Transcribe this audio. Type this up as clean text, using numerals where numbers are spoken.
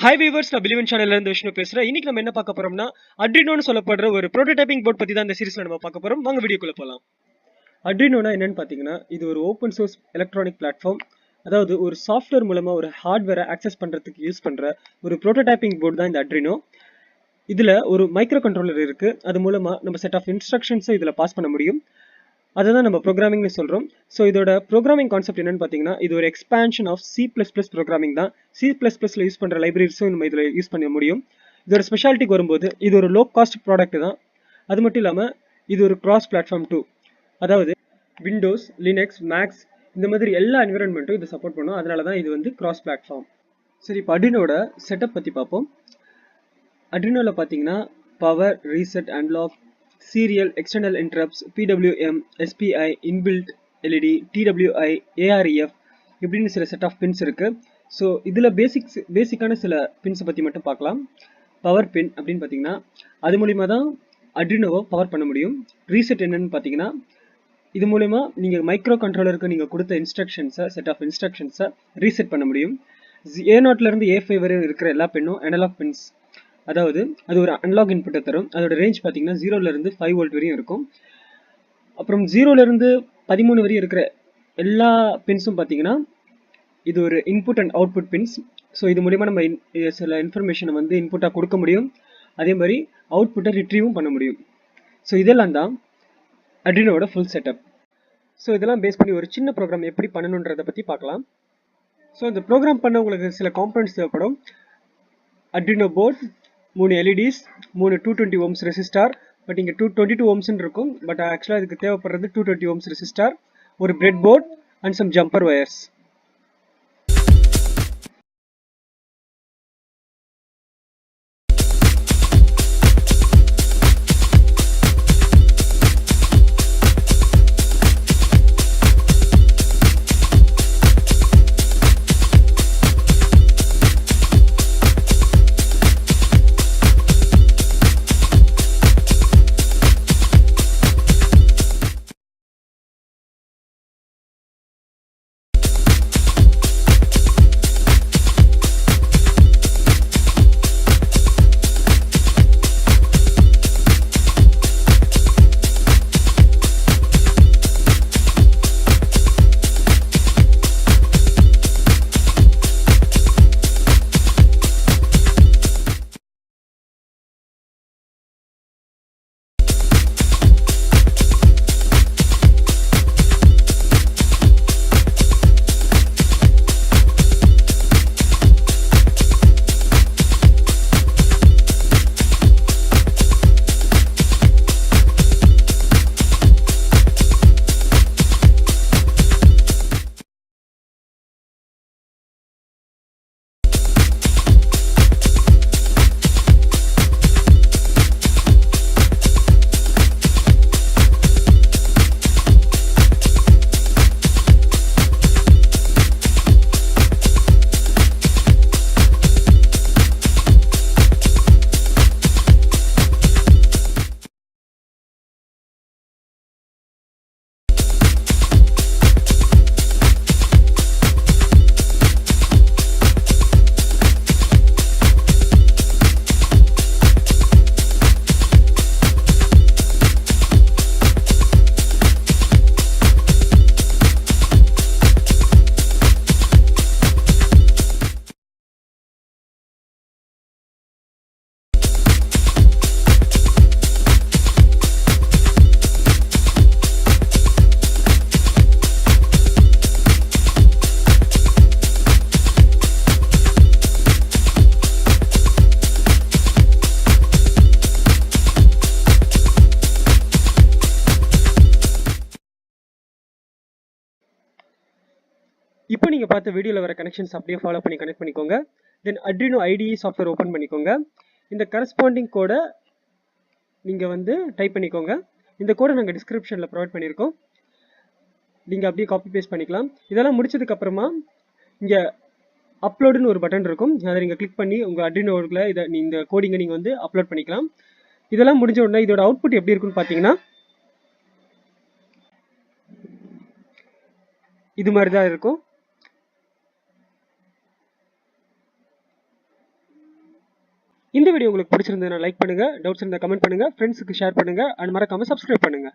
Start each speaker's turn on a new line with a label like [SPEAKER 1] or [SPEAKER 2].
[SPEAKER 1] Hi viewers, நான் பிலிவன் சேனல்ல இருந்து விஷ்ணு பேசுறேன். இன்னைக்கு நம்ம என்ன பார்க்க போறோம்னா அட்ரினோன்னு சொல்லப்படுற ஒரு ப்ரோட்டோடைப்பிங் போர்ட் பத்தி தான் இந்த சீரிஸ்ல நம்ம பார்க்க போறோம். வாங்க வீடியோக்குள்ள போலாம். அட்ரினோனா என்னன்னு பாத்தீங்கன்னா, இது ஒரு ஓப்பன் சோர்ஸ் எலக்ட்ரானிக் பிளாட்ஃபார்ம். அதாவது ஒரு சாஃப்ட்வேர் மூலமா ஒரு ஹார்ட்வேரை ஆக்சஸ் பண்றதுக்கு யூஸ் பண்ற ஒரு ப்ரோட்டோடைப்பிங் போர்ட் தான் இந்த அட்ரினோ. இதுல ஒரு மைக்ரோ கண்ட்ரோலர் இருக்கு. அது மூலமா நம்ம செட் ஆஃப் இன்ஸ்ட்ரக்ஷன்ஸை இதுல பாஸ் பண்ண முடியும். அதுதான் நம்ம ப்ரோக்ராமிங்னு சொல்றோம். ஸோ இதோட ப்ரோக்ராமிங் கான்செப்ட் என்னன்னு பார்த்தீங்கன்னா, இது ஒரு எக்ஸ்பான்ஷன் ஆஃப் C++ ப்ரோக்ராமிங் தான். C++ல யூஸ் பண்ற லைப்ரரிஸும் நம்ம இதில் யூஸ் பண்ண முடியும். இதோட ஸ்பெஷாலிட்டிக்கு வரும்போது இது ஒரு லோ காஸ்ட் ப்ராடக்ட் தான். அது மட்டும் இல்லாமல் இது ஒரு கிராஸ் பிளாட்ஃபார்ம் டூ. அதாவது விண்டோஸ், லினக்ஸ், மேக்ஸ் இந்த மாதிரி எல்லா என்விரான்மெண்ட்டும் இது சப்போர்ட் பண்ணும். அதனால தான் இது வந்து கிராஸ் பிளாட்ஃபார்ம். சரி, இப்போ அட்ரினோட செட்டப் பற்றி பார்ப்போம். அட்ரினோவில் பார்த்தீங்கன்னா power, reset, unlock, serial, external interrupts, PWM, SPI, inbuilt LED, TWI, AREF இப்படின்னு சில செட் ஆஃப் பின்ஸ் இருக்கு. ஸோ இதில் பேசிக்கான சில பின்ஸை பற்றி மட்டும் பார்க்கலாம். பவர் பின் அப்படின்னு பார்த்தீங்கன்னா அது மூலிமா தான் அட்ரினோவை பவர் பண்ண முடியும். ரீசெட் என்னன்னு பார்த்தீங்கன்னா இது மூலமா நீங்கள் மைக்ரோ கண்ட்ரோலருக்கு நீங்கள் கொடுத்த இன்ஸ்ட்ரக்ஷன்ஸை செட் ஆஃப் இன்ஸ்ட்ரக்ஷன்ஸை ரீசெட் பண்ண முடியும். A0லேருந்து A5 வரை இருக்கிற எல்லா பின்னும் அனலாக் பின்ஸ். அதாவது அது ஒரு அனலாக் இன்புட்டை தரும். அதோட ரேஞ்ச் பார்த்தீங்கன்னா 0லேருந்து 5 வோல்ட் வரையும் இருக்கும். அப்புறம் 0லேருந்து 13 வரையும் இருக்கிற எல்லா பின்ஸும் பார்த்தீங்கன்னா இது ஒரு input and output pins. So இது மூலிமா நம்ம சில இன்ஃபர்மேஷனை வந்து இன்புட்டாக கொடுக்க முடியும். அதே மாதிரி அவுட்புட்டை ரிட்ரீவும் பண்ண முடியும். ஸோ இதெல்லாம் தான் அட்ரினோட ஃபுல் செட்டப். ஸோ இதெல்லாம் பேஸ் பண்ணி ஒரு சின்ன ப்ரோக்ராம் எப்படி பண்ணணுன்றதை பற்றி பார்க்கலாம். ஸோ இந்த ப்ரோக்ராம் பண்ண உங்களுக்கு சில காம்பனன்ட்ஸ் தேவைப்படும். அட்ரினோ board, 3 LEDs, 3 220 ohms resistor. But இங்கே 222 ohms இருக்கும். பட் ஆக்சுவலாக இதுக்கு தேவைப்படுறது 220 ohms ரெசிஸ்டார், ஒரு bread board and some jumper wires. இப்போ நீங்கள் பார்த்த வீடியோவில் வர கனெக்ஷன்ஸ் அப்படியே ஃபாலோ பண்ணி கனெக்ட் பண்ணிக்கோங்க. தென் அட்ரினோ IDE சாஃப்ட்வேர் ஓப்பன் பண்ணிக்கோங்க. இந்த கரஸ்பாண்டிங் கோடை நீங்கள் வந்து டைப் பண்ணிக்கோங்க. இந்த கோடை நாங்கள் டிஸ்கிரிப்ஷனில் ப்ரொவைட் பண்ணியிருக்கோம். நீங்கள் அப்படியே காப்பி பேஸ்ட் பண்ணிக்கலாம். இதெல்லாம் முடிச்சதுக்கப்புறமா இங்கே அப்லோடுன்னு ஒரு பட்டன் இருக்கும். அதை நீங்கள் கிளிக் பண்ணி உங்கள் அட்ரினோவில் இதை இந்த கோடிங்கை நீங்கள் வந்து அப்லோட் பண்ணிக்கலாம். இதெல்லாம் முடிஞ்ச உடனே இதோட அவுட்புட் எப்படி இருக்குன்னு பார்த்தீங்கன்னா இது மாதிரி தான் இருக்கும். இந்த வீடியோ உங்களுக்கு பிடிச்சிருந்ததுன்னா லைக் பண்ணுங்க, டவுட்ஸ் இருந்தா கமெண்ட் பண்ணுங்க, ஃப்ரெண்ட்ஸ்க்கு ஷேர் பண்ணுங்க, அண்ட் மறக்காம சப்ஸ்கிரைப் பண்ணுங்க.